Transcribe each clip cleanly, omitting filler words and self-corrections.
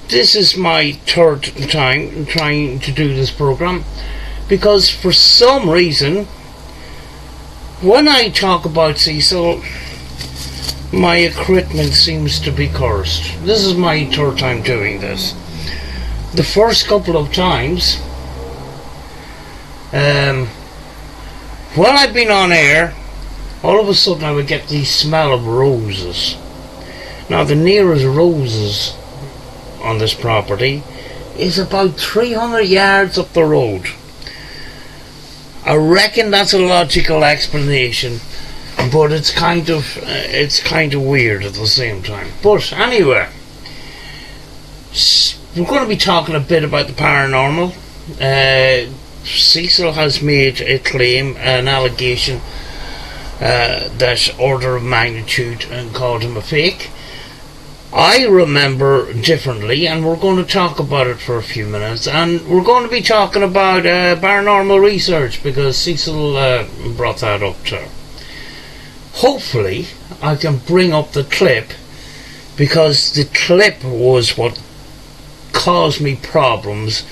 this is my third time trying to do this program, because for some reason when I talk about Cecil, my equipment seems to be cursed. This is my third time doing this. The first couple of times, when I've been on air, all of a sudden I would get the smell of roses. Now the nearest roses on this property is about 300 yards up the road. I reckon that's a logical explanation, but it's kind of weird at the same time. But anyway, we're going to be talking a bit about the paranormal. Cecil has made a claim, an allegation, that order of magnitude, and called him a fake. I remember differently, and we're going to talk about it for a few minutes, and we're going to be talking about paranormal research, because Cecil brought that up too. Hopefully I can bring up the clip, because the clip was what caused me problems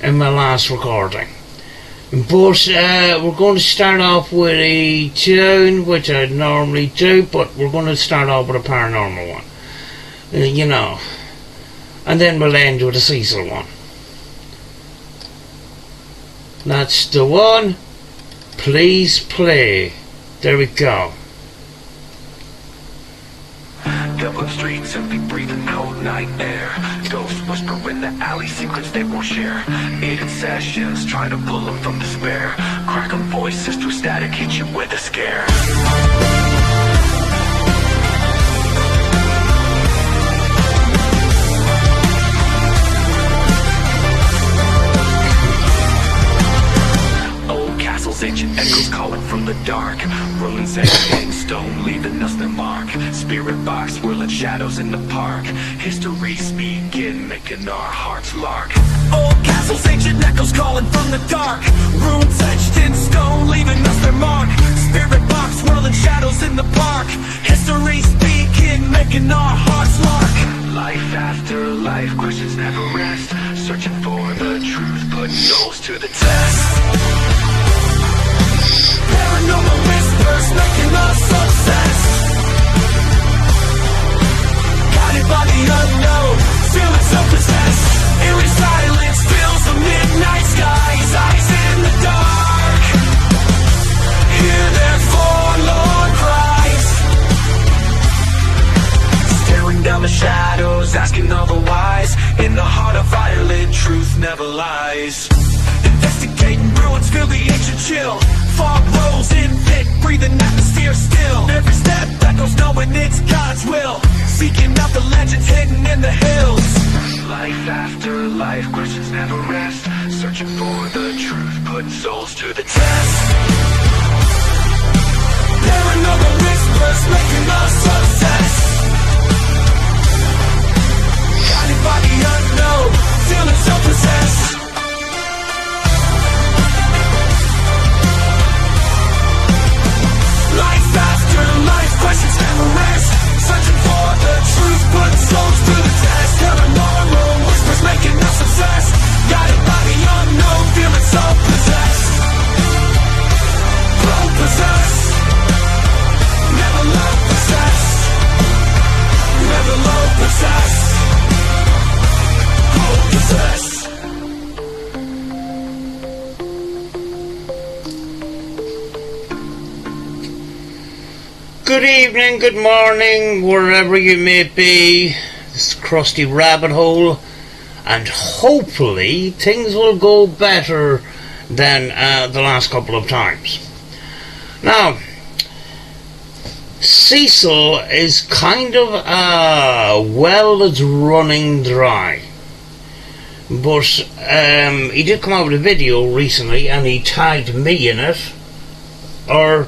in my last recording. But we're going to start off with a tune, which I normally do, but we're going to start off with a paranormal one. You know, and then we'll end with a Cecil one. That's the one. Please play. There we go. Dublin streets, simply breathing cold night air. Ghosts whisper in the alley, secrets they won't share. Aided sessions, trying to pull them from despair. Crack 'em voices through static, hit you with a scare. Ancient echoes calling from the dark. Ruins etched in stone, leaving us their mark. Spirit box whirling shadows in the park. History speaking, making our hearts lark. Old castles, ancient echoes calling from the dark. Ruins etched in stone, leaving us their mark. Spirit box whirling shadows in the park. History speaking, making our hearts lark. Life after life, questions never rest. Searching for the truth, putting souls to the test. Paranormal whispers making us obsessed. Guided by the unknown, feeling so possessed. Eerie silence fills the midnight skies. Eyes in the dark, hear their forlorn cries. Staring down the shadows, asking all the whys. In the heart of Ireland, truth never lies. Investigating ruins, feel the ancient chill. Fog rolls in thick, breathing atmosphere still. Every step echoes knowing it's God's will. Seeking out the legends hidden in the hills. Life after life, questions never rest. Searching for the truth, putting souls to the test. Paranormal whispers making us obsessed. Guided by the unknown, feeling so possessed. Life after life, questions never rest. Searching for the truth, putting souls to the test. Paranormal whispers making us obsessed. Guided by the unknown, feeling so possessed. Grown possessed. Never love possessed. Never love possessed. Grown possessed. Good evening, good morning, wherever you may be. This crusty rabbit hole, and hopefully things will go better than the last couple of times. Now, Cecil is kind of a well that's running dry, but he did come out with a video recently, and he tagged me in it, or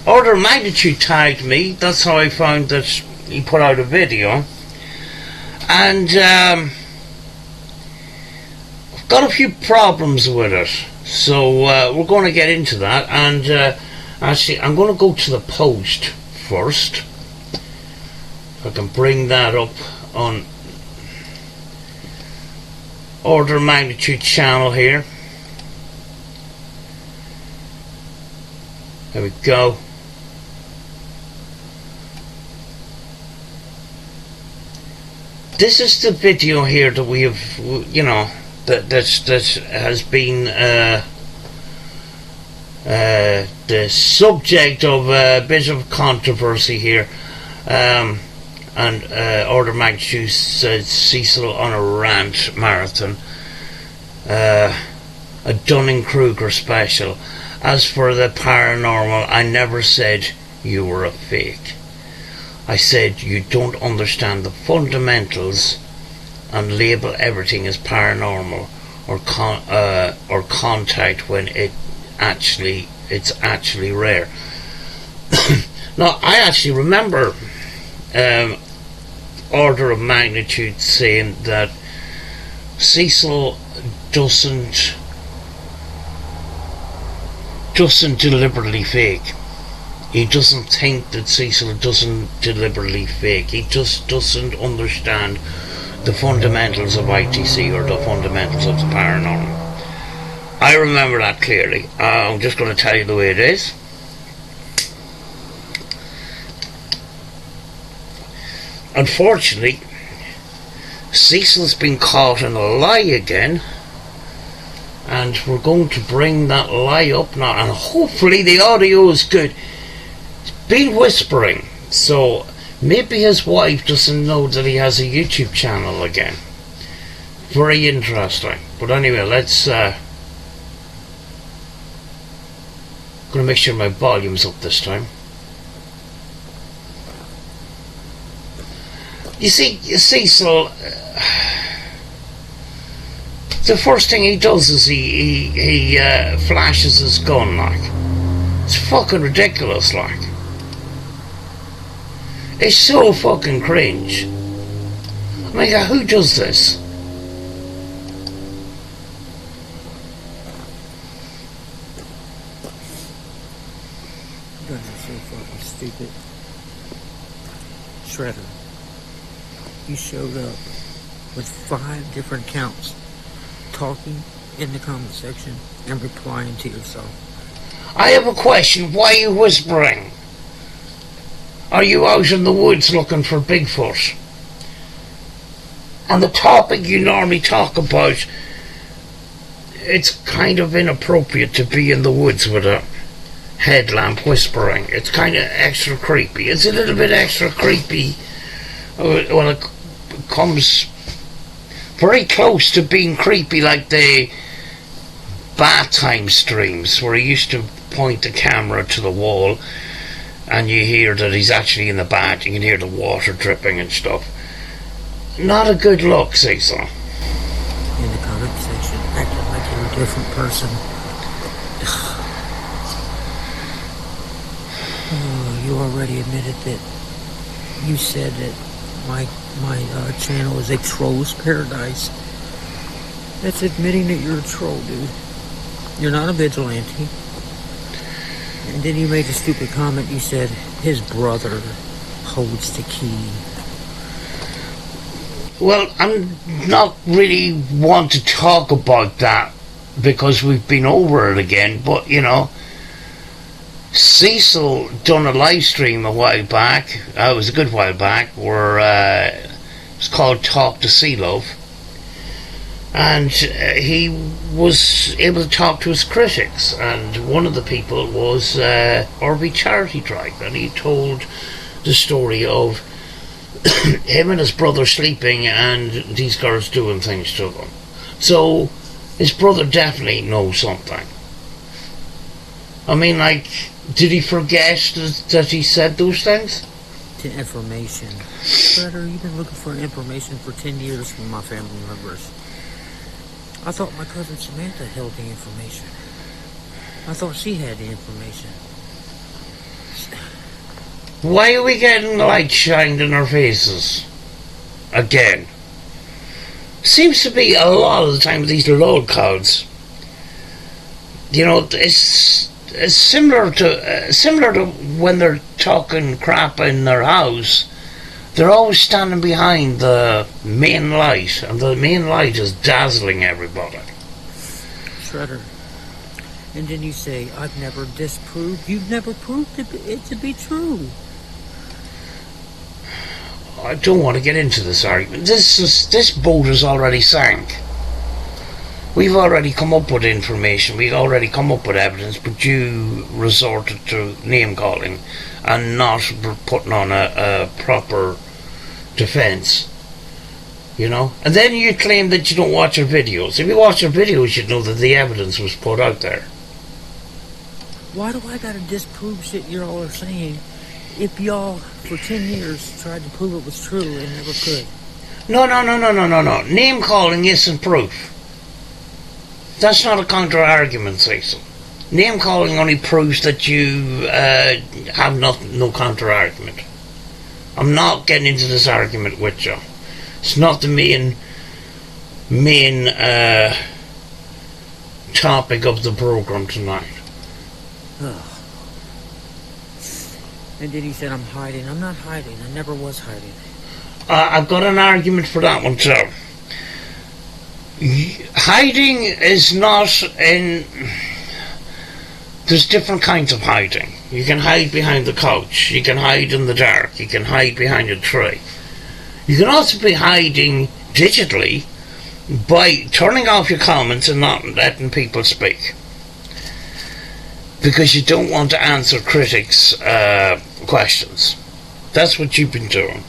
Order of Magnitude tagged me. That's how I found that he put out a video. And I've got a few problems with it. So we're going to get into that. And actually, I'm going to go to the post first. If I can bring that up on order of magnitude channel here. There we go. This is the video here that we have, you know, that has been the subject of a bit of controversy here. And order of magnitude says Cecil on a rant marathon. A Dunning-Kruger special. As for the paranormal, I never said you were a fake. I said you don't understand the fundamentals and label everything as paranormal or contact when it's actually rare. Now, I actually remember order of magnitude saying that Cecil doesn't deliberately fake. He doesn't think that Cecil doesn't deliberately fake. He just doesn't understand the fundamentals of ITC or the fundamentals of the paranormal. I remember that clearly. I'm just going to tell you the way it is. Unfortunately, Cecil's been caught in a lie again, and we're going to bring that lie up now, and hopefully the audio is good. He's been whispering, so maybe his wife doesn't know that he has a YouTube channel again. Very interesting. But anyway, let's gonna make sure my volume's up this time. You see, Cecil, the first thing he does is he flashes his gun, like. It's fucking ridiculous, like. It's so fucking cringe. I mean, who does this? You guys are so fucking stupid. Shredder, you showed up with 5 different accounts, talking in the comment section and replying to yourself. I have a question. Why are you whispering? Are you out in the woods looking for Bigfoot? And the topic you normally talk about, it's kind of inappropriate to be in the woods with a headlamp whispering. It's kind of extra creepy. It's a little bit extra creepy when it comes very close to being creepy, like the bath time streams where he used to point the camera to the wall and you hear that he's actually in the bath. You can hear the water dripping and stuff. Not a good look, Cecil. In the comment section, acting like you're a different person. Oh, you already admitted that you said that my channel is a troll's paradise. That's admitting that you're a troll, dude. You're not a vigilante. And then you made a stupid comment. You said his brother holds the key. Well, I'm not really want to talk about that because we've been over it again, but you know, Cecil done a live stream a while back, it was a good while back, where it was called Talk to Sea Love, and he was able to talk to his critics, and one of the people was RV Charity Drive, and he told the story of him and his brother sleeping and these girls doing things to them. So his brother definitely knows something. I mean, like, did he forget that he said those things? To information. Brother, you've been looking for information for 10 years from my family members. I thought my cousin Samantha held the information. I thought she had the information. Why are we getting the light shined in our faces? Again. Seems to be a lot of the time with these lol codes. You know, it's similar to when they're talking crap in their house. They're always standing behind the main light, and the main light is dazzling everybody. Shredder. And then you say, I've never disproved. You've never proved it to be true. I don't want to get into this argument. This boat is already sank. We've already come up with information. We've already come up with evidence, but you resorted to name calling and not putting on a proper defence. You know? And then you claim that you don't watch our videos. If you watch our videos, you'd know that the evidence was put out there. Why do I gotta disprove shit you all are saying if y'all, for 10 years, tried to prove it was true and never could? No. Name calling isn't proof. That's not a counter-argument, Cecil. Name calling only proves that you have no counter-argument. I'm not getting into this argument with you. It's not the main topic of the program tonight. And then he said I'm hiding. I'm not hiding. I never was hiding. I've got an argument for that one too. Hiding is not in... There's different kinds of hiding. You can hide behind the couch. You can hide in the dark. You can hide behind a tree. You can also be hiding digitally by turning off your comments and not letting people speak. Because you don't want to answer critics' questions. That's what you've been doing.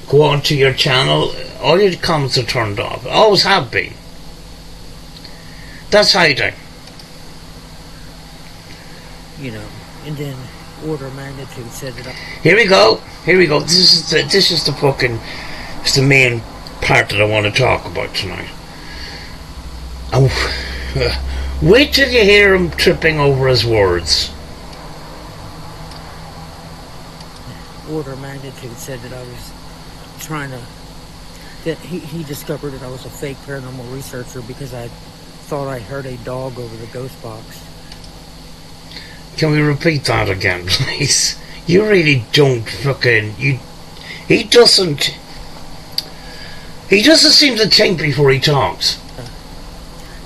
Go onto your channel, all your comments are turned off. Always have been. That's hiding. You know, and then order of magnitude said that. Here we go. This is the fucking. It's the main part that I want to talk about tonight. Wait till you hear him tripping over his words. Order of magnitude said that I was trying to. That he discovered that I was a fake paranormal researcher because I thought I heard a dog over the ghost box. Can we repeat that again, please? You really don't fucking... He doesn't seem to think before he talks.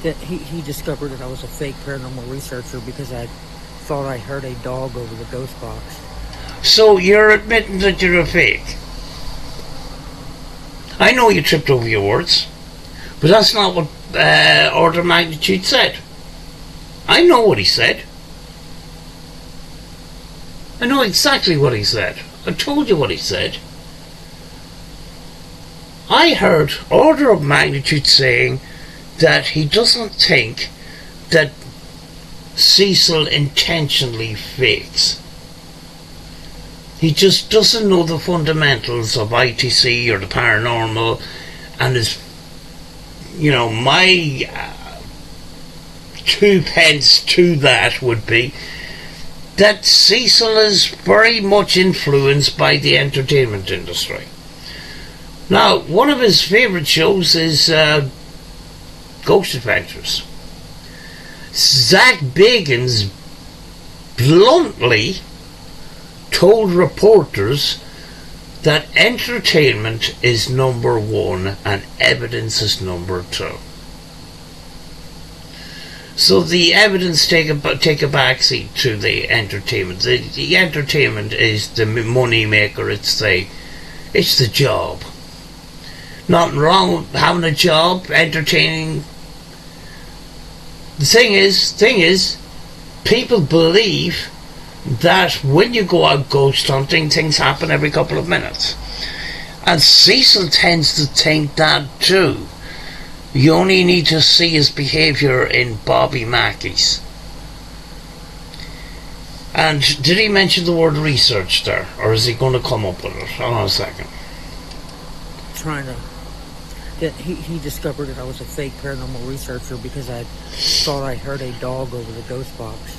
That he discovered that I was a fake paranormal researcher because I thought I heard a dog over the ghost box. So you're admitting that you're a fake? I know you tripped over your words, but that's not what order of magnitude said. I know what he said. I know exactly what he said. I told you what he said. I heard order of magnitude saying that he doesn't think that Cecil intentionally fakes. He just doesn't know the fundamentals of ITC or the paranormal, and is, my 2 pence to that would be that Cecil is very much influenced by the entertainment industry. Now, one of his favourite shows is Ghost Adventures. Zach Bagans bluntly told reporters that entertainment is number 1 and evidence is number 2. So the evidence take a backseat to the entertainment. The entertainment is the money maker. It's the job. Nothing wrong with having a job, entertaining. The thing is, people believe that when you go out ghost hunting, things happen every couple of minutes. And Cecil tends to think that too. You only need to see his behaviour in Bobby Mackey's. And did he mention the word research there? Or is he going to come up with it? Hold on a second. That he discovered that I was a fake paranormal researcher because I thought I heard a dog over the ghost box.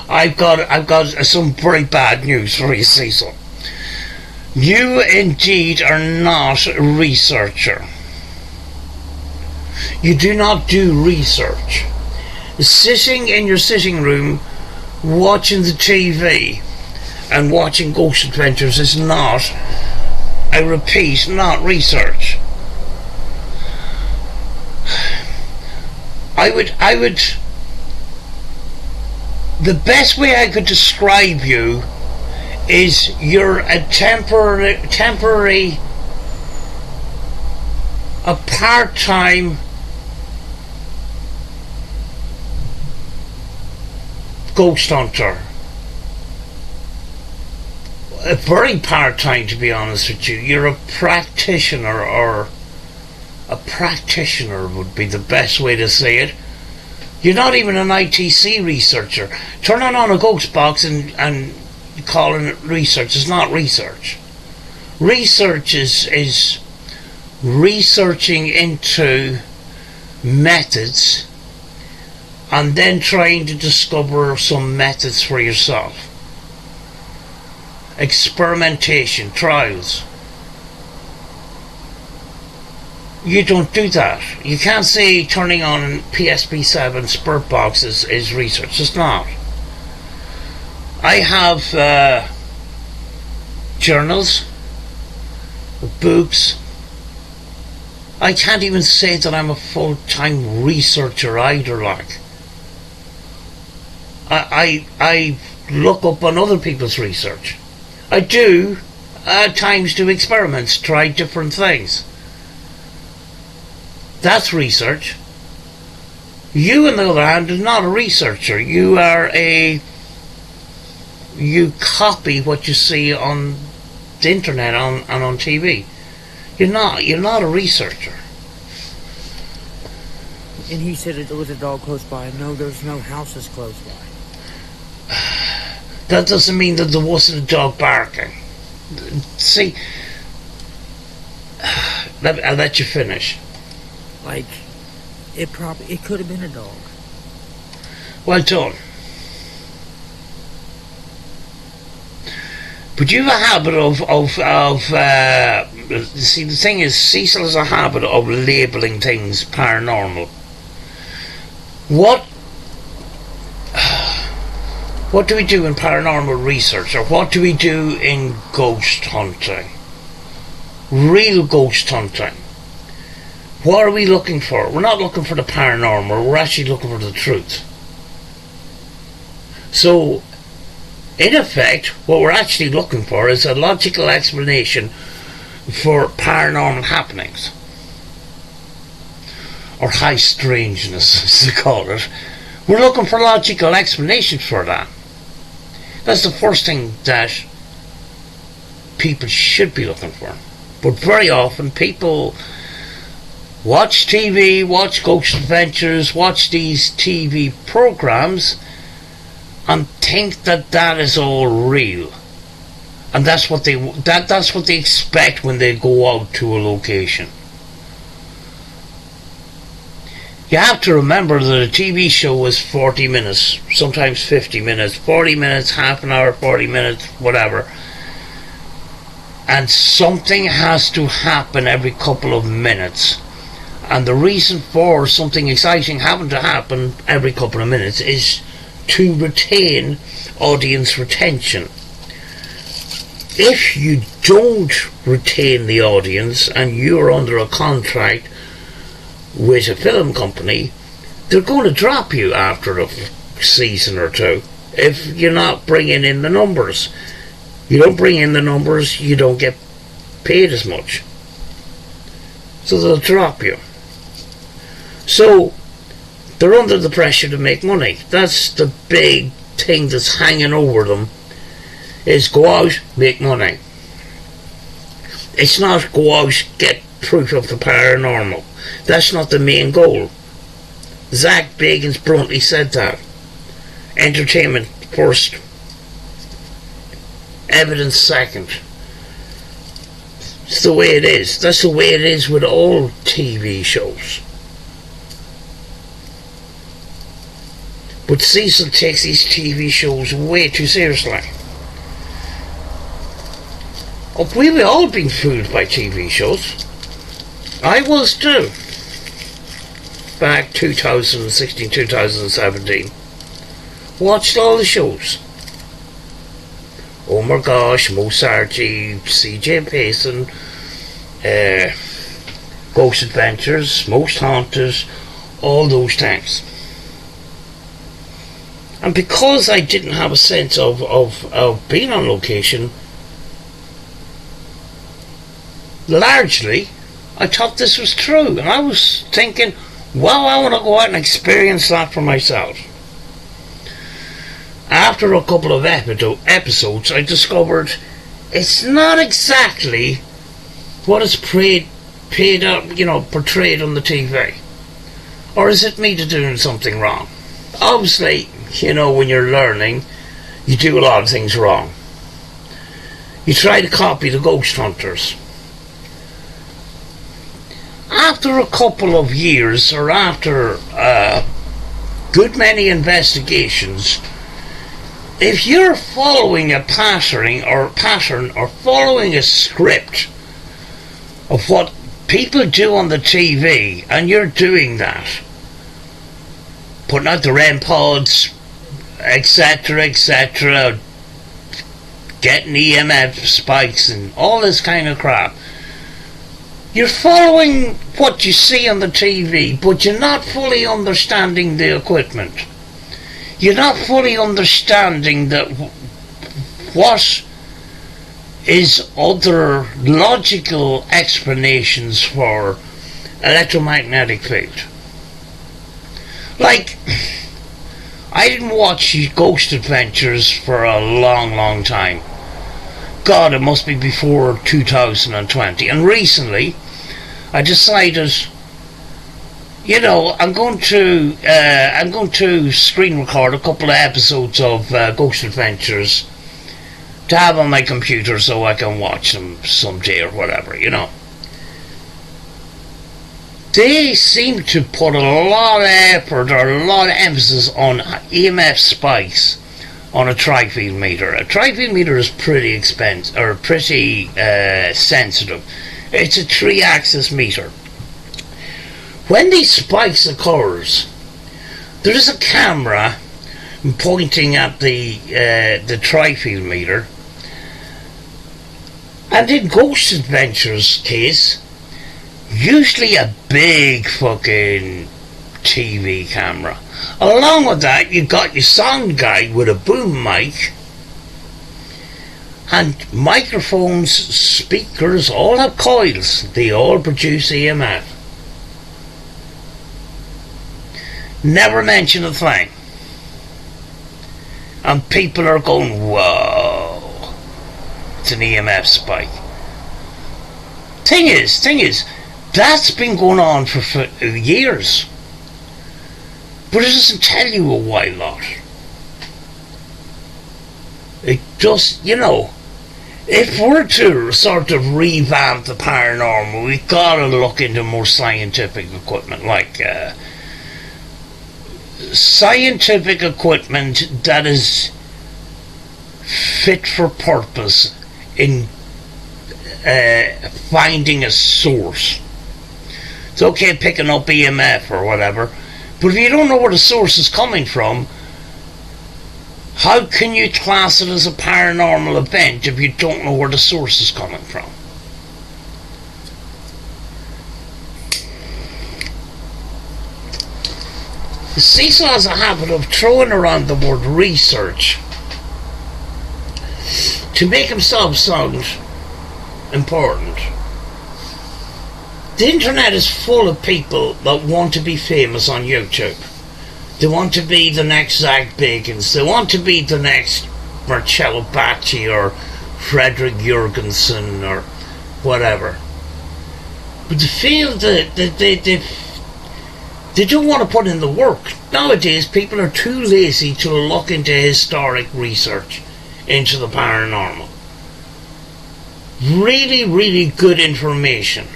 I've got some very bad news for you, Cecil. You indeed are not a researcher. You do not do research. Sitting in your sitting room watching the TV and watching Ghost Adventures is not, I repeat, not research. I would, the best way I could describe you is you're a temporary, a part-time ghost hunter. A very part-time, to be honest with you. You're a practitioner, or a practitioner would be the best way to say it. You're not even an ITC researcher. Turning on a ghost box and calling it research is not research. Research is researching into methods and then trying to discover some methods for yourself. Experimentation, trials. You don't do that. You can't say turning on a PSP7 Spirit Box is research. It's not. I have journals, books. I can't even say that I'm a full-time researcher either, like. I look up on other people's research. I do, at times, do experiments, try different things. That's research. You, on the other hand, are not a researcher. You copy what you see on the internet and on TV. You're not a researcher. And he said there was a dog close by. No, there's no houses close by. That doesn't mean that there wasn't a dog barking. See, I'll let you finish. Like, it could have been a dog. Well done. But you have a habit of see, the thing is, Cecil has a habit of labelling things paranormal. What do we do in paranormal research, or what do we do in ghost hunting? Real ghost hunting. What are we looking for? We're not looking for the paranormal, we're actually looking for the truth. So, in effect, what we're actually looking for is a logical explanation for paranormal happenings. Or high strangeness, as they call it. We're looking for logical explanations for that. That's the first thing that people should be looking for. But very often people watch TV, watch Ghost Adventures, watch these TV programs and think that is all real. And that's what they expect when they go out to a location. You have to remember that a TV show is 40 minutes, sometimes 50 minutes, 40 minutes, half an hour, 40 minutes, whatever. And something has to happen every couple of minutes. And the reason for something exciting having to happen every couple of minutes is to retain audience retention. If you don't retain the audience and you're under a contract with a film company, they're going to drop you after a season or two if you're not bringing in the numbers. You don't bring in the numbers, you don't get paid as much. So they'll drop you. So they're under the pressure to make money. That's the big thing that's hanging over them, is go out, make money. It's not go out, get proof of the paranormal. That's not the main goal. Zach Bagans bluntly said that. Entertainment first, evidence second. It's the way it is. That's the way it is with all TV shows. But Cecil takes these TV shows way too seriously. Oh, we've all been fooled by TV shows. I was too. Back 2016, 2017. Watched all the shows. Oh my gosh, Mosarchi, CJ Payson, Ghost Adventures, Most Haunted, all those things. And because I didn't have a sense of being on location, largely, I thought this was true. And I was thinking, well, I want to go out and experience that for myself. After a couple of episodes, I discovered it's not exactly what is portrayed on the TV. Or is it me doing something wrong? Obviously, when you're learning, you do a lot of things wrong. You try to copy the ghost hunters. After a couple of years, or after a good many investigations, if you're following a pattern or following a script of what people do on the TV, and you're doing that, putting out the REM pods, etc., getting EMF spikes and all this kind of crap, you're following what you see on the TV, but you're not fully understanding the equipment. You're not fully understanding that what is other logical explanations for electromagnetic field. Like, I didn't watch Ghost Adventures for a long time. God, it must be before 2020. And recently, I decided, I'm going to screen record a couple of episodes of Ghost Adventures to have on my computer so I can watch them someday or whatever, They seem to put a lot of effort or a lot of emphasis on EMF spikes on a tri-field meter. A tri-field meter is pretty expensive, or pretty sensitive. It's a 3-axis meter. When these spikes occurs, there is a camera pointing at the tri-field meter, and in Ghost Adventures case, usually a big fucking TV camera. Along with that, you got your sound guy with a boom mic, and microphones, speakers, all have coils. They all produce EMF. Never mention a thing. And people are going, whoa, it's an EMF spike. Thing is, that's been going on for years. But it doesn't tell you a whole lot. It just, if we're to sort of revamp the paranormal, we've got to look into more scientific equipment, like scientific equipment that is fit for purpose in finding a source. It's okay picking up EMF or whatever, but if you don't know where the source is coming from, how can you class it as a paranormal event if you don't know where the source is coming from? Cecil has a habit of throwing around the word research to make himself sound important. The internet is full of people that want to be famous on YouTube. They want to be the next Zach Bagans. They want to be the next Marcello Bacci or Frederick Jurgensen or whatever. But they feel that they don't want to put in the work. Nowadays, people are too lazy to look into historic research into the paranormal. Really, really good information.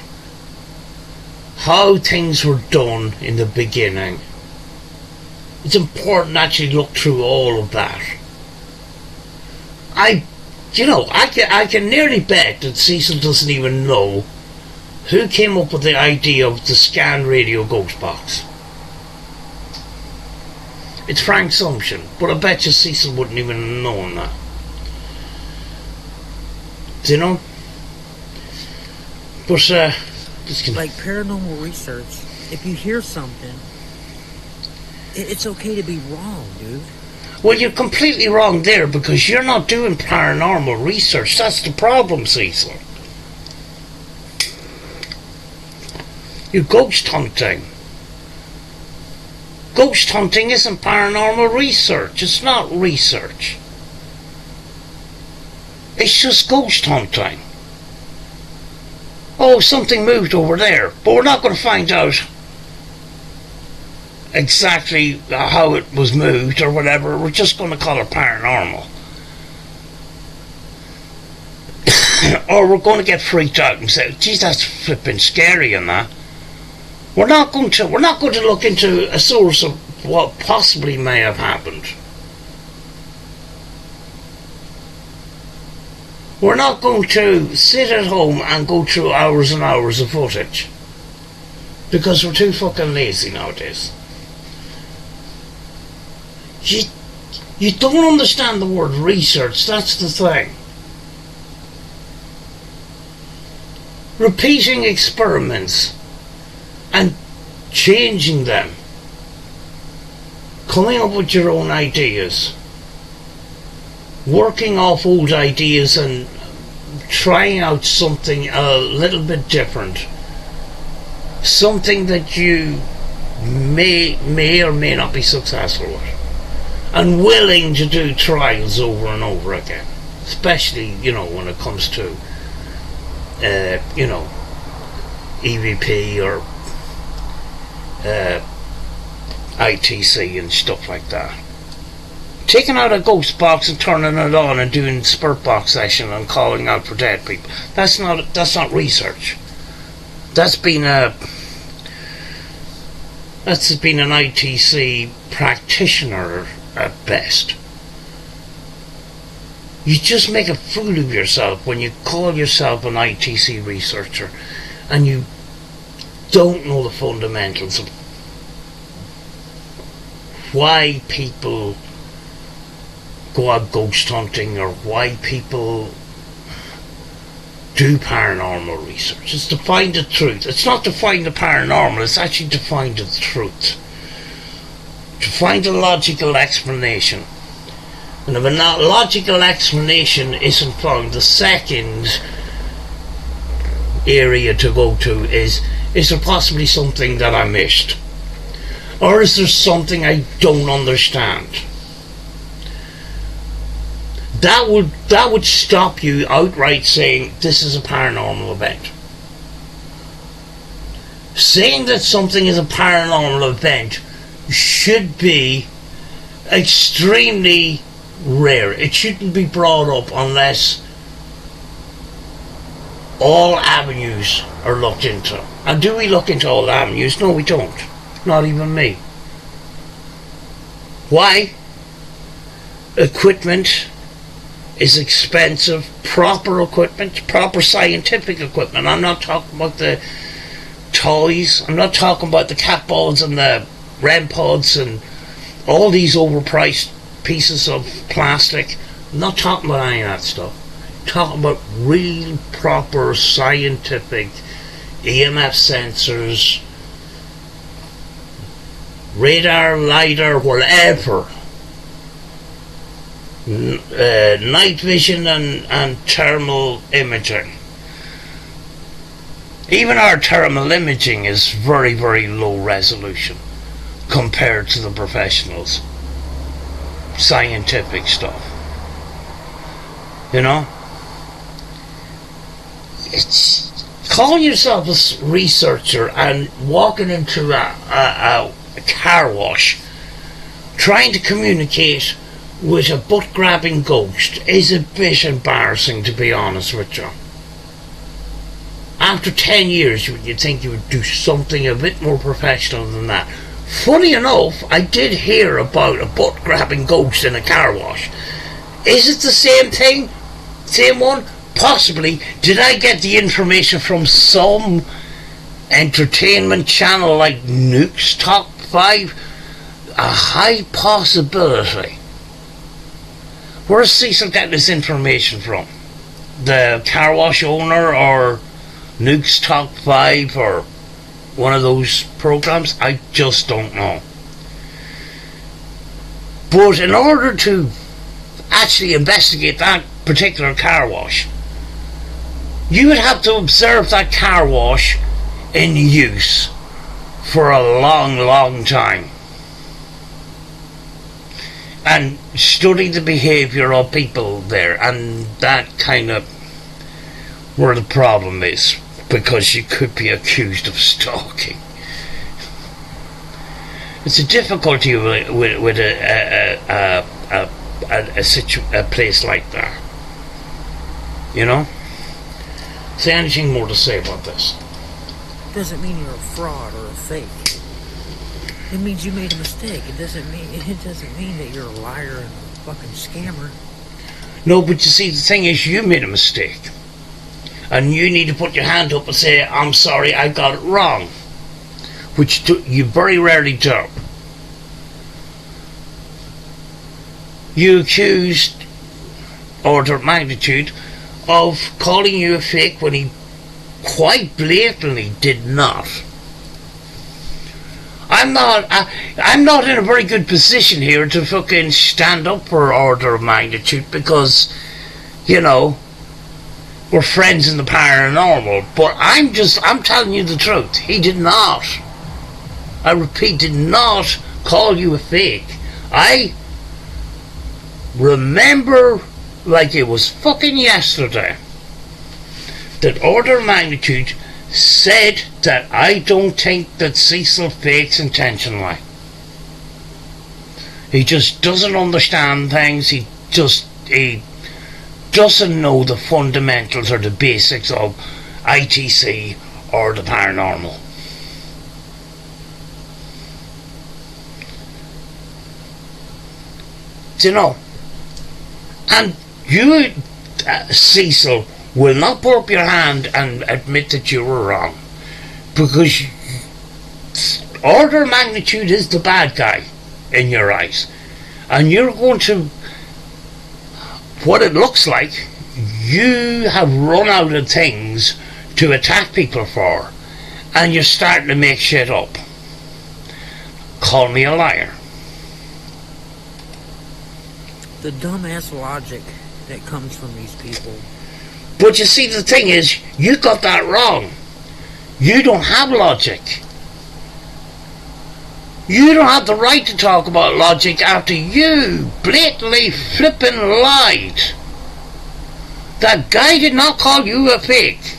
How things were done in the beginning. It's important to actually look through all of that. I can nearly bet that Cecil doesn't even know who came up with the idea of the scan radio ghost box. It's Frank's assumption, but I bet you Cecil wouldn't even have known that. You know? But, just gonna... Like paranormal research, if you hear something, it's okay to be wrong, dude. Well, you're completely wrong there because you're not doing paranormal research. That's the problem, Cecil. You're ghost hunting. Ghost hunting isn't paranormal research. It's not research. It's just ghost hunting. Oh, something moved over there, but we're not going to find out exactly how it was moved or whatever. We're just going to call it paranormal. Or we're going to get freaked out and say, geez, that's flipping scary and that. We're not going to look into a source of what possibly may have happened. We're not going to sit at home and go through hours and hours of footage. Because we're too fucking lazy nowadays. You don't understand the word research, that's the thing. Repeating experiments and changing them. Coming up with your own ideas. Working off old ideas and trying out something a little bit different. Something that you may or may not be successful with. And willing to do trials over and over again. Especially, when it comes to, EVP or ITC and stuff like that. Taking out a ghost box and turning it on and doing spirit box session and calling out for dead people. That's not research. That's been an ITC practitioner at best. You just make a fool of yourself when you call yourself an ITC researcher and you don't know the fundamentals of why people go out ghost hunting or why people do paranormal research. It's to find the truth. It's not to find the paranormal, it's actually to find the truth. To find a logical explanation. And if a logical explanation isn't found, the second area to go to is there possibly something that I missed? Or is there something I don't understand? That would stop you outright saying this is a paranormal event. Saying that something is a paranormal event should be extremely rare. It shouldn't be brought up unless all avenues are looked into. And do we look into all avenues? No, we don't. Not even me. Why? Equipment is expensive. Proper equipment, proper scientific equipment. I'm not talking about the toys. I'm not talking about the cat balls and the REM pods and all these overpriced pieces of plastic. I'm not talking about any of that stuff. I'm talking about real proper scientific EMF sensors, radar, LiDAR, whatever. Night vision and thermal imaging. Even our thermal imaging is very, very low resolution compared to the professionals. Scientific stuff. It's calling yourself a researcher and walking into a car wash trying to communicate with a butt-grabbing ghost is a bit embarrassing, to be honest with you. After 10 years, you'd think you would do something a bit more professional than that. Funny enough, I did hear about a butt-grabbing ghost in a car wash. Is it the same thing? Same one? Possibly. Did I get the information from some entertainment channel like Nuke's Top 5? A high possibility. Where's Cecil getting this information from? the car wash owner or Nuke's Top 5 or one of those programs. I just don't know. But in order to actually investigate that particular car wash, you would have to observe that car wash in use for a long, long time and study the behaviour of people there, and that kind of where the problem is, because you could be accused of stalking. It's a difficulty with a place like that, you know. Is there anything more to say about this? Doesn't mean you're a fraud or a fake. It means you made a mistake. It doesn't mean that you're a liar and a fucking scammer. No, but you see, the thing is, you made a mistake, and you need to put your hand up and say, "I'm sorry, I got it wrong," which you very rarely do. You accused Order of Magnitude of calling you a fake when he quite blatantly did not. I'm not in a very good position here to fucking stand up for Order of Magnitude, because, you know, we're friends in the paranormal, but I'm telling you the truth. He did not, I repeat, did not call you a fake. I remember like it was fucking yesterday that Order of Magnitude said that I don't think that Cecil fakes intentionally. He just doesn't understand things. He doesn't know the fundamentals or the basics of ITC or the paranormal. Do you know? And you, Cecil, will not put up your hand and admit that you were wrong, because Order of Magnitude is the bad guy in your eyes, and you're going to, what it looks like, you have run out of things to attack people for, and you're starting to make shit up. Call me a liar. The dumbass logic that comes from these people. But you see, the thing is, you got that wrong. You don't have logic. You don't have the right to talk about logic after you blatantly flipping lied. That guy did not call you a fake.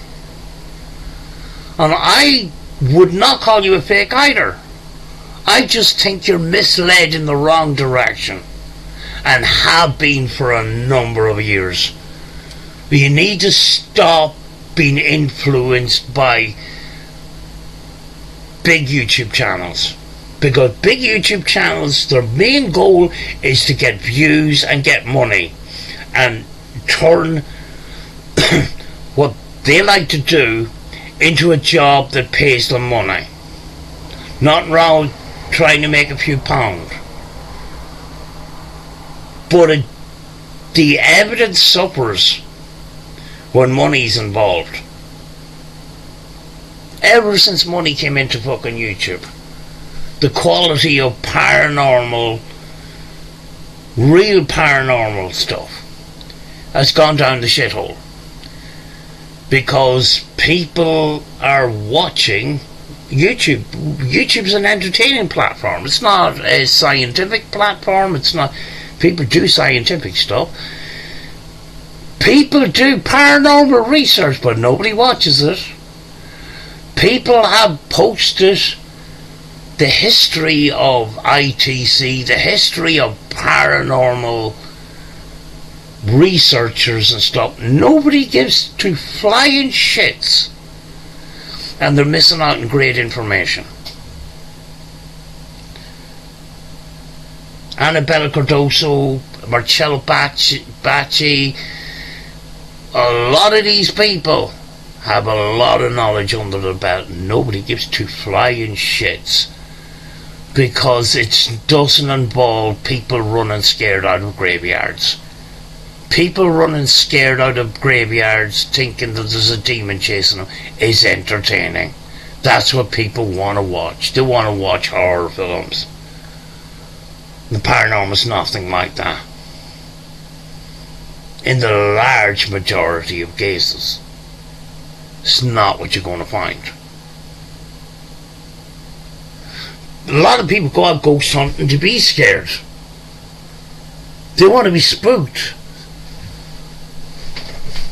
And I would not call you a fake either. I just think you're misled in the wrong direction, and have been for a number of years. You need to stop being influenced by big YouTube channels, because big YouTube channels, their main goal is to get views and get money and turn what they like to do into a job that pays them money. Not wrong trying to make a few pounds, but the evidence suffers when money's involved. Ever since money came into fucking YouTube, the quality of paranormal, real paranormal stuff has gone down the shithole, because people are watching YouTube. YouTube's an entertaining platform. It's not a scientific platform. It's not. People do scientific stuff. People do paranormal research, but nobody watches it. People have posted the history of ITC, the history of paranormal researchers and stuff. Nobody gives two flying shits, and they're missing out on great information. Annabella Cardoso, Marcello Bacci, a lot of these people have a lot of knowledge under their belt. Nobody gives two flying shits, because it doesn't involve people running scared out of graveyards. People running scared out of graveyards thinking that there's a demon chasing them is entertaining. That's what people want to watch. They want to watch horror films. The paranormal is nothing like that. In the large majority of cases, it's not what you're going to find. A lot of people go out ghost hunting to be scared. They want to be spooked.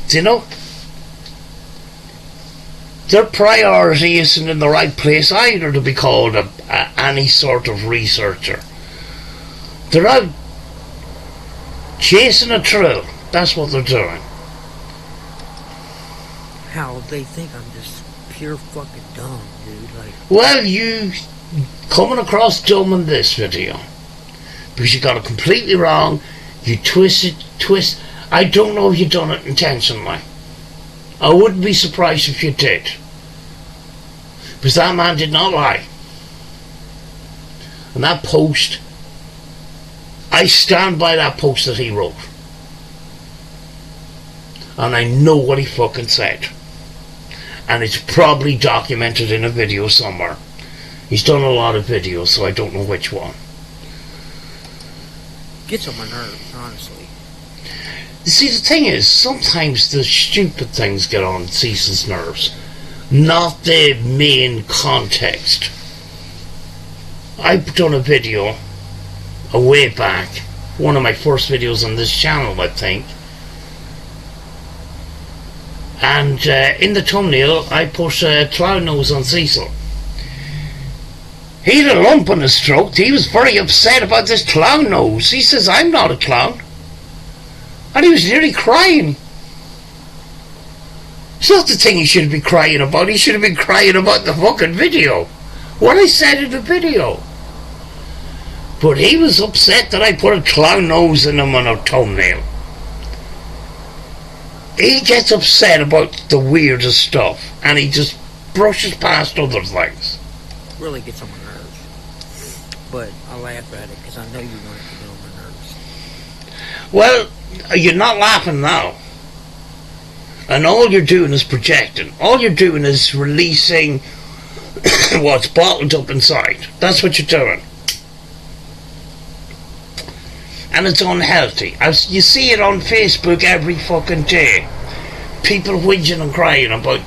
Do you know? Their priority isn't in the right place either to be called any sort of researcher. They're out chasing a thrill. That's what they're doing. How they think I'm just pure fucking dumb, dude. Like, well, you coming across dumb in this video because you got it completely wrong. You twist. I don't know if you done it intentionally. I wouldn't be surprised if you did, because that man did not lie. And that post, I stand by that post that he wrote. And I know what he fucking said. And it's probably documented in a video somewhere. He's done a lot of videos, so I don't know which one. gets on my nerves, honestly. You see, the thing is, sometimes the stupid things get on Cecil's nerves, not the main context. I've done a video a way back, one of my first videos on this channel, I think, and in the thumbnail I put a clown nose on Cecil. He had a lump in his throat. He was very upset about this clown nose. He says, I'm not a clown. And he was nearly crying. It's not the thing he should be crying about. He should have been crying about the fucking video, what I said in the video. But he was upset that I put a clown nose in him on a thumbnail. He gets upset about the weirdest stuff, and he just brushes past other things. Really gets on my nerves. But I laugh at it because I know you want it to get on my nerves. Well, you're not laughing now. And all you're doing is projecting. All you're doing is releasing what's bottled up inside. That's what you're doing. And it's unhealthy. You see it on Facebook every fucking day. People whinging and crying about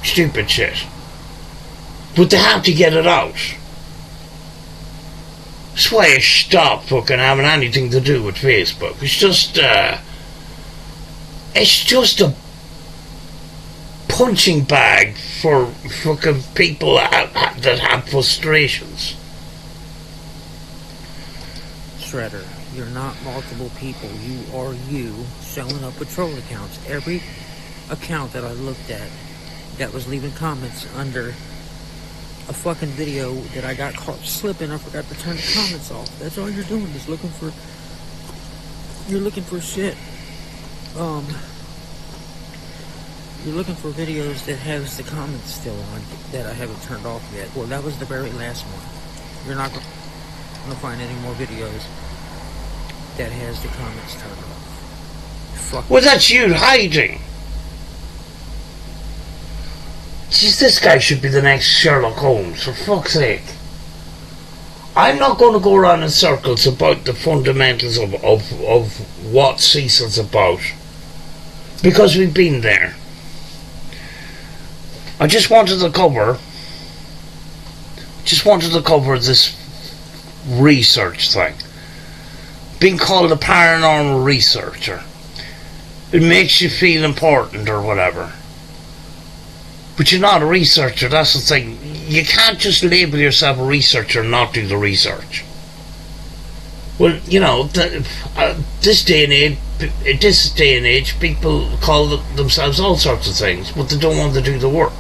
stupid shit. But they have to get it out. That's why I stopped fucking having anything to do with Facebook. It's just a punching bag for fucking people that have frustrations. Shredder, you're not multiple people. You are you showing up with troll accounts. Every account that I looked at that was leaving comments under a fucking video that I got caught slipping, I forgot to turn the comments off. That's all you're doing, is looking for shit. You're looking for videos that has the comments still on that I haven't turned off yet. Well, that was the very last one. You're not gonna find any more videos that has the comments turned off. Fuck. Well, that's you hiding. Jeez, this guy should be the next Sherlock Holmes, for fuck's sake. I'm not going to go around in circles about the fundamentals of what Cecil's about, because we've been there. I just wanted to cover this research thing. Being called a paranormal researcher, it makes you feel important or whatever. But you're not a researcher, that's the thing. You can't just label yourself a researcher and not do the research. Well, you know, this day and age, people call themselves all sorts of things, but they don't want to do the work.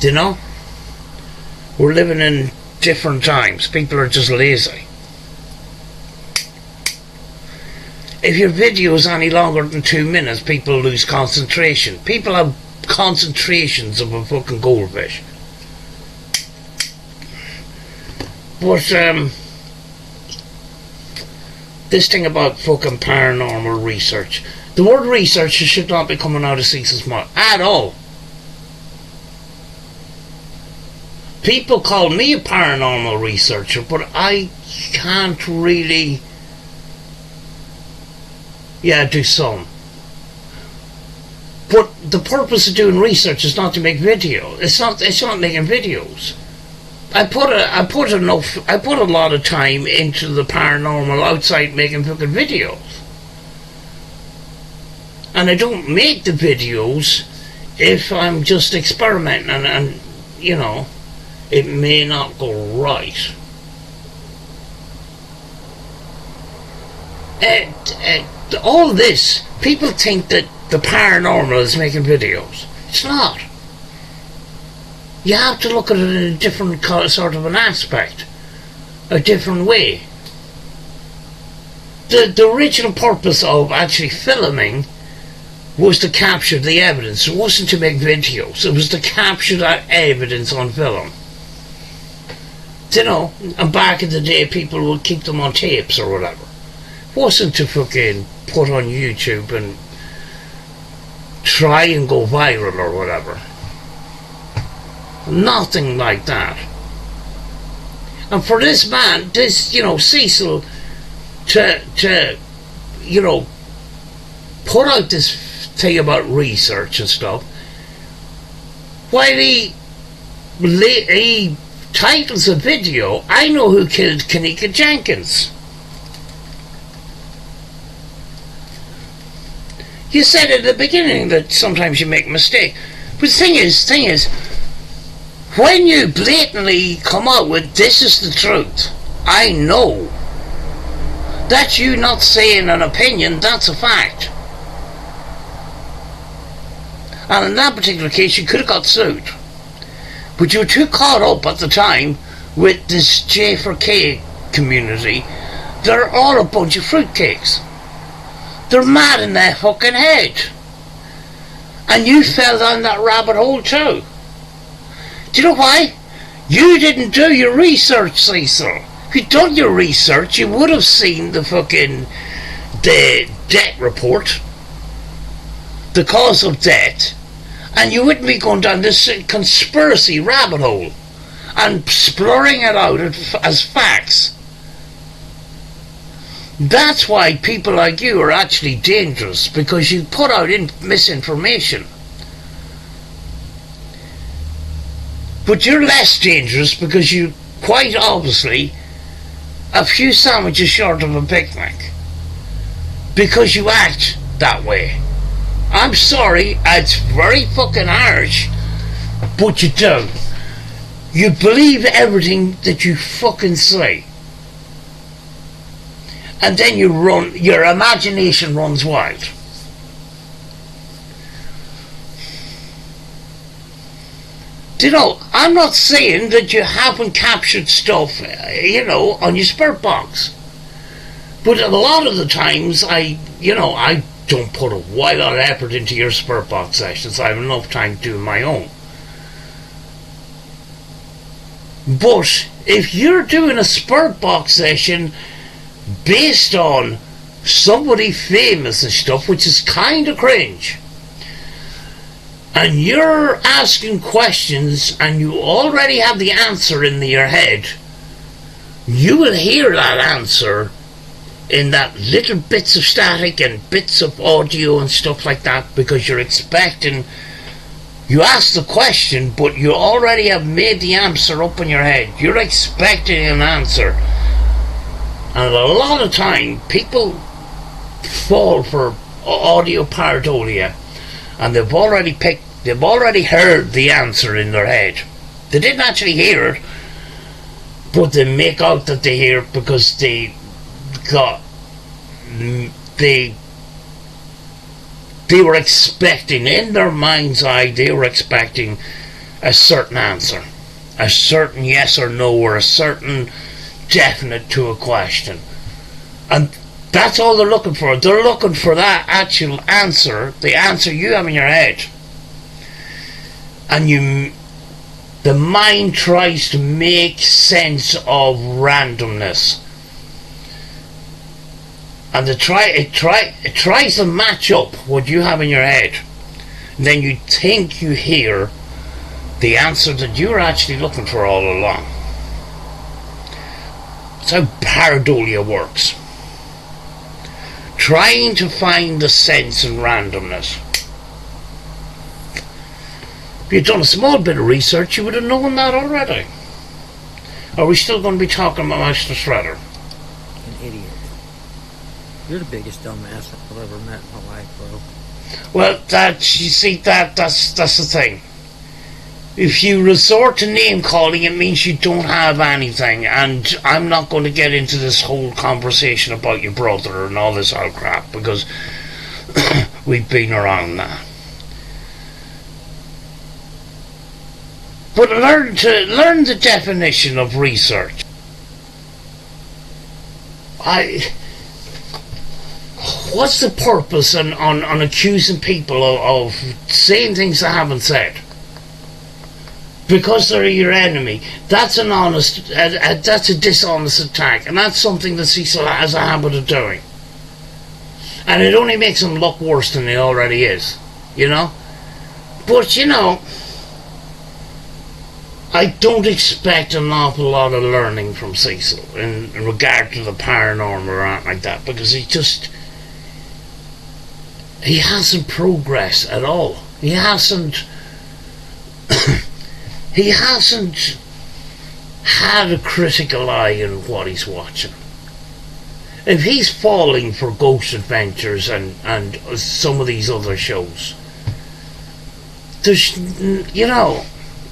Do you know? We're living in different times. People are just lazy. If your video is any longer than 2 minutes, people lose concentration. People have concentrations of a fucking goldfish. But this thing about fucking paranormal research. The word research should not be coming out of Cecil's mouth at all. People call me a paranormal researcher, but I can't really... Yeah, do some. But the purpose of doing research is not to make videos. It's not making videos. I put a lot of time into the paranormal outside making fucking videos. And I don't make the videos if I'm just experimenting and you know, it may not go right. All this, people think that the paranormal is making videos. It's not. You have to look at it in a different sort of an aspect, a different way. The original purpose of actually filming was to capture the evidence. It wasn't to make videos. It was to capture that evidence on film. You know, and back in the day people would keep them on tapes or whatever. It wasn't to fucking put on YouTube and try and go viral or whatever. Nothing like that. And for this man, you know, Cecil, to you know, put out this thing about research and stuff, while he titles a video, I Know Who Killed Kanika Jenkins. You said at the beginning that sometimes you make a mistake. But the thing is, when you blatantly come out with "this is the truth," I know. That's you not saying an opinion, that's a fact. And in that particular case, you could have got sued. But you were too caught up at the time with this J4K community. They're all a bunch of fruitcakes. They're mad in their fucking head. And you fell down that rabbit hole too. Do you know why? You didn't do your research, Cecil. If you'd done your research, you would have seen the death report, the cause of death, and you wouldn't be going down this conspiracy rabbit hole and splurring it out as facts. That's why people like you are actually dangerous, because you put out misinformation. But you're less dangerous because you, quite obviously, a few sandwiches short of a picnic. Because you act that way. I'm sorry, it's very fucking harsh, but you do. You believe everything that you fucking say. And then your imagination runs wild. You know, I'm not saying that you haven't captured stuff, you know, on your spirit box. But a lot of the times, I don't put a wide lot of effort into your spirit box sessions. I have enough time to do my own. But if you're doing a spirit box session based on somebody famous and stuff, which is kind of cringe, and you're asking questions and you already have the answer in your head, you will hear that answer in that little bits of static and bits of audio and stuff like that, because you're expecting, you ask the question but you already have made the answer up in your head. You're expecting an answer. And a lot of time people fall for audio pareidolia, and they've already heard the answer in their head. They didn't actually hear it, but they make out that they hear it because they were expecting, in their mind's eye, they were expecting a certain answer, a certain yes or no, or a certain definite to a question. And that's all they're looking for. They're looking for that actual answer, the answer you have in your head. And the mind tries to make sense of randomness. and it tries to match up what you have in your head. And then you think you hear the answer that you're actually looking for all along. That's how pareidolia works. Trying to find the sense in randomness. If you'd done a small bit of research, you would have known that already. Are we still going to be talking about Master Shredder? An idiot. You're the biggest dumbass I've ever met in my life, bro. Well, that's the thing. If you resort to name calling, it means you don't have anything, and I'm not going to get into this whole conversation about your brother and all this old crap, because we've been around that. But learn the definition of research. What's the purpose on accusing people of saying things they haven't said? Because they're your enemy. That's that's a dishonest attack, and that's something that Cecil has a habit of doing. And it only makes him look worse than he already is, you know? But, you know, I don't expect an awful lot of learning from Cecil in regard to the paranormal or anything like that, because he hasn't progressed at all. He hasn't had a critical eye in what he's watching. If he's falling for Ghost Adventures and some of these other shows, there's, you know,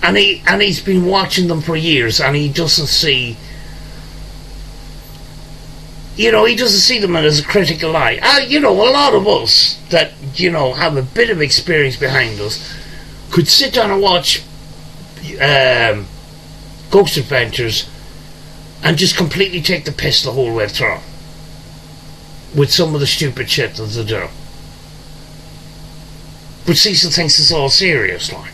and he's been watching them for years, and he doesn't see, you know, he doesn't see them as a critical eye. You know, a lot of us that, you know, have a bit of experience behind us could sit down and watch Ghost Adventures and just completely take the piss the whole way through with some of the stupid shit that they do. But Cecil thinks it's all serious, like.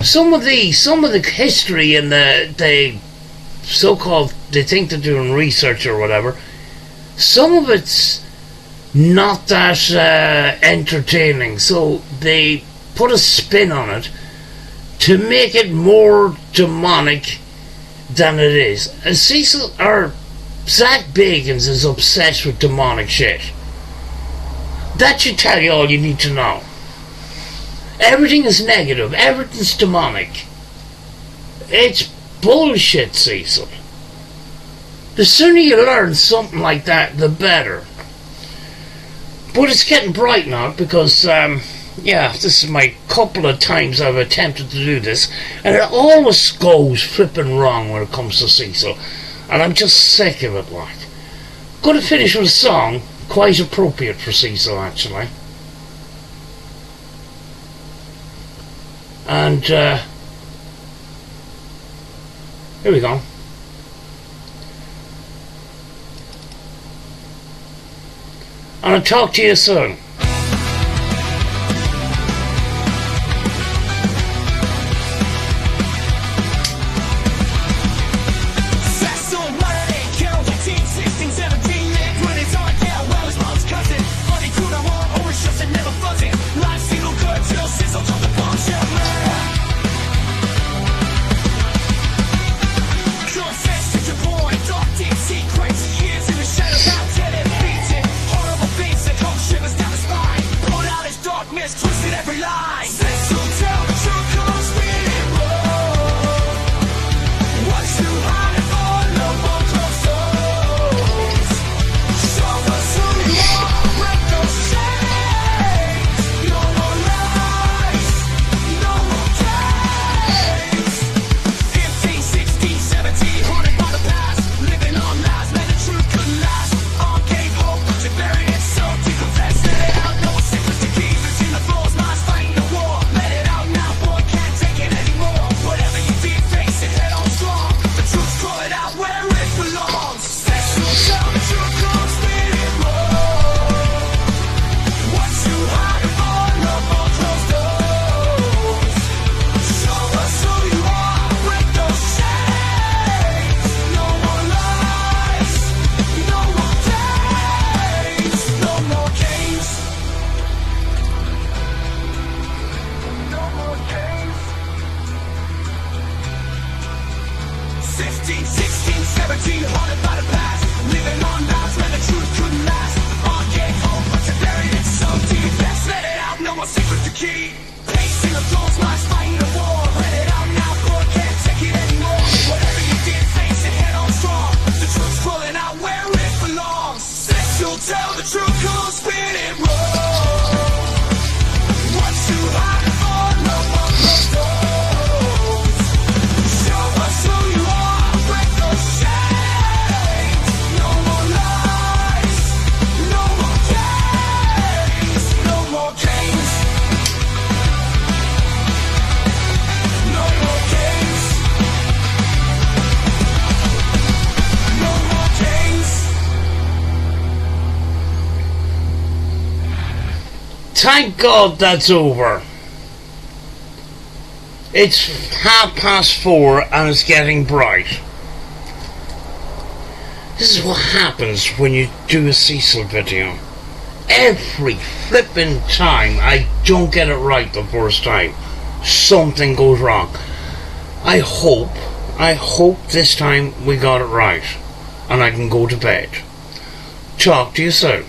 Some of the history and the so-called, they think they're doing research or whatever, some of it's not that entertaining, so they put a spin on it to make it more demonic than it is. And Cecil, or Zach Bagans, is obsessed with demonic shit. That should tell you all you need to know. Everything is negative. Everything's demonic. It's bullshit, Cecil. The sooner you learn something like that, the better. But it's getting bright now because, yeah, this is my couple of times I've attempted to do this, and it always goes flipping wrong when it comes to Cecil, and I'm just sick of it, like. I'm going to finish with a song quite appropriate for Cecil, actually. And here we go. And I'll talk to you soon. Twisted every lie. Cecil, tell the truth, 'cause we wrong. What's too hard for no more closed doors? Show us who you are, break those chains. No more lies, no more games. 15, 16, 17, haunted by the past, living on lies, man, the truth couldn't last. All gave hope, but you buried it so deep. Confess, let it out, no secrets to keep. The floor's minds fighting the war. Let it out now, boy. my secret to keep. Pacing the floors, lies fighting the war. Let it out now, boy, can't take it anymore. Whatever you did, face it head on strong. The truth's pulling out where it belongs. Cecil, tell the truth, cool, spin it wrong. What's too hard for no one knows? Show us who you are, break those chains. No more lies, no more games, no more games. No more games. No more games. Thank God that's over. It's 4:30 and it's getting bright. This is what happens when you do a Cecil video. Every flipping time I don't get it right the first time, something goes wrong. I hope this time we got it right and I can go to bed. Talk to you soon.